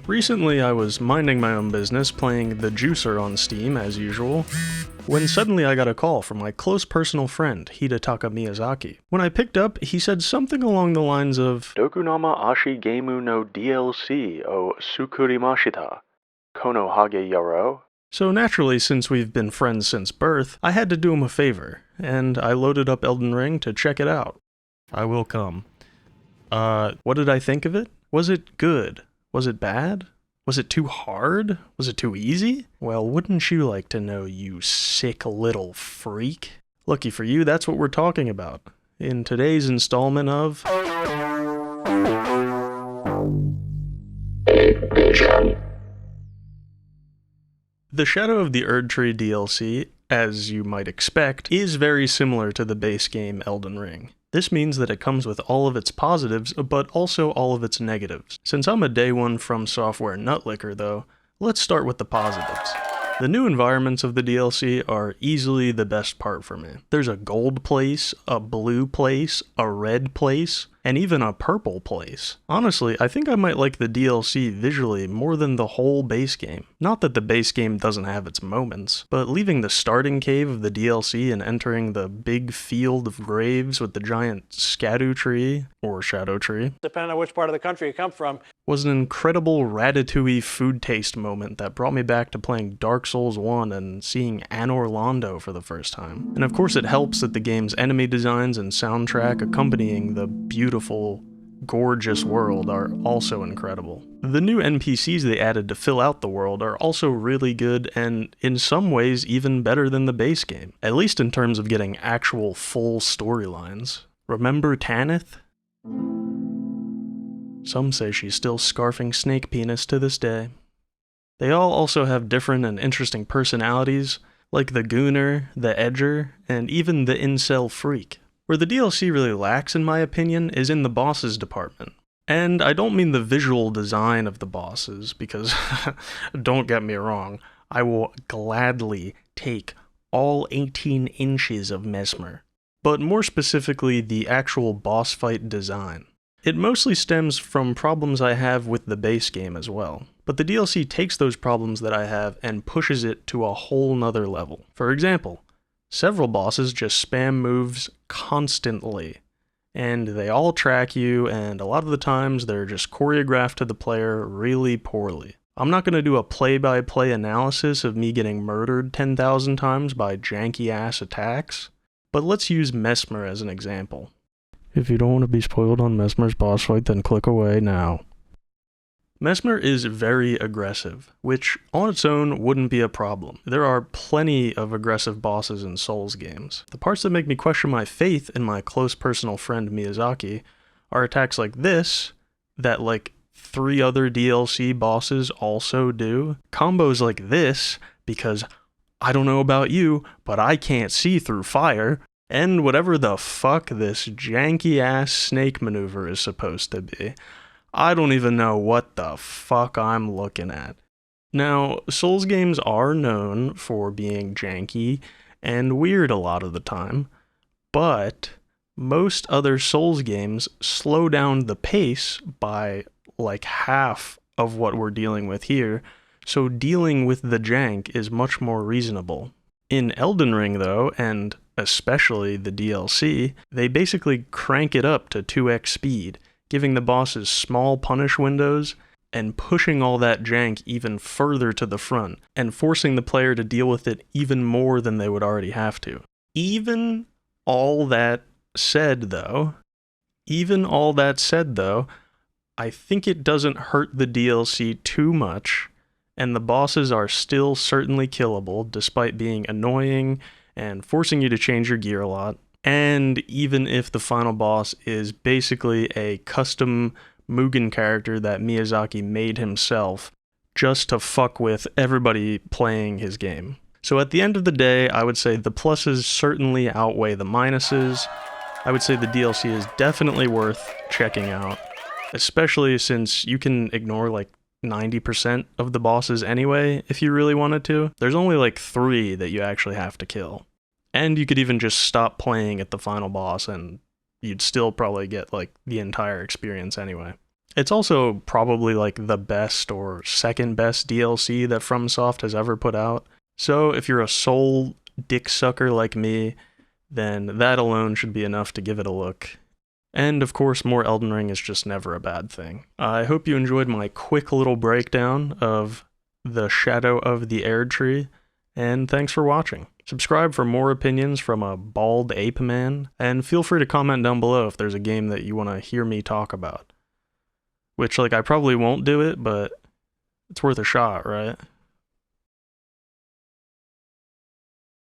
Recently I was minding my own business playing the Juicer on Steam as usual, when suddenly I got a call from my close personal friend, Hidetaka Miyazaki. When I picked up, he said something along the lines of Dokunama Ashi Gemu no DLC o Sukurimashita, Kono Hage Yaro. So naturally, since we've been friends since birth, I had to do him a favor, and I loaded up Elden Ring to check it out. I will come. What did I think of it? Was it good? Was it bad? Was it too hard? Was it too easy? Well, wouldn't you like to know, you sick little freak? Lucky for you, that's what we're talking about in today's installment of ApeVision. The Shadow of the Erdtree DLC, as you might expect, is very similar to the base game Elden Ring. This means that it comes with all of its positives, but also all of its negatives. Since I'm a day one From Software nutlicker though, let's start with the positives. The new environments of the DLC are easily the best part for me. There's a gold place, a blue place, a red place, and even a purple place. Honestly, I think I might like the DLC visually more than the whole base game. Not that the base game doesn't have its moments, but leaving the starting cave of the DLC and entering the big field of graves with the giant scadu tree, or shadow tree, depending on which part of the country you come from, was an incredible ratatouille food taste moment that brought me back to playing Dark Souls 1 and seeing Anor Londo for the first time. And of course it helps that the game's enemy designs and soundtrack accompanying the beautiful, gorgeous world are also incredible. The new NPCs they added to fill out the world are also really good and in some ways even better than the base game, at least in terms of getting actual full storylines. Remember Tanith? Some say she's still scarfing snake penis to this day. They all also have different and interesting personalities, like the Gooner, the Edger, and even the Incel Freak. Where the DLC really lacks, in my opinion, is in the bosses department. And I don't mean the visual design of the bosses, because, don't get me wrong, I will gladly take all 18 inches of Mesmer. But more specifically, the actual boss fight design. It mostly stems from problems I have with the base game as well, but the DLC takes those problems that I have and pushes it to a whole nother level. For example, several bosses just spam moves constantly, and they all track you, and a lot of the times they're just choreographed to the player really poorly. I'm not going to do a play-by-play analysis of me getting murdered 10,000 times by janky-ass attacks, but let's use Mesmer as an example. If you don't want to be spoiled on Mesmer's boss fight, then click away now. Mesmer is very aggressive, which on its own wouldn't be a problem. There are plenty of aggressive bosses in Souls games. The parts that make me question my faith in my close personal friend Miyazaki are attacks like this, that like 3 other DLC bosses also do. Combos like this, because I don't know about you, but I can't see through fire. And whatever the fuck this janky-ass snake maneuver is supposed to be. I don't even know what the fuck I'm looking at. Now, Souls games are known for being janky and weird a lot of the time, but most other Souls games slow down the pace by like half of what we're dealing with here, so dealing with the jank is much more reasonable. In Elden Ring though, and especially the DLC, they basically crank it up to 2x speed, giving the bosses small punish windows and pushing all that jank even further to the front, and forcing the player to deal with it even more than they would already have to. Even all that said though, I think it doesn't hurt the DLC too much, and the bosses are still certainly killable despite being annoying and forcing you to change your gear a lot. And even if the final boss is basically a custom Mugen character that Miyazaki made himself just to fuck with everybody playing his game. So at the end of the day, I would say the pluses certainly outweigh the minuses. I would say the DLC is definitely worth checking out, especially since you can ignore like 90% of the bosses anyway if you really wanted to. There's only like 3 that you actually have to kill. And you could even just stop playing at the final boss and you'd still probably get like the entire experience anyway. It's also probably like the best or second best DLC that FromSoft has ever put out. So if you're a soul dick sucker like me, then that alone should be enough to give it a look. And of course, more Elden Ring is just never a bad thing. I hope you enjoyed my quick little breakdown of the Shadow of the Erdtree, and thanks for watching. Subscribe for more opinions from a bald ape man, and feel free to comment down below if there's a game that you want to hear me talk about. Which, like, I probably won't do it, but it's worth a shot, right?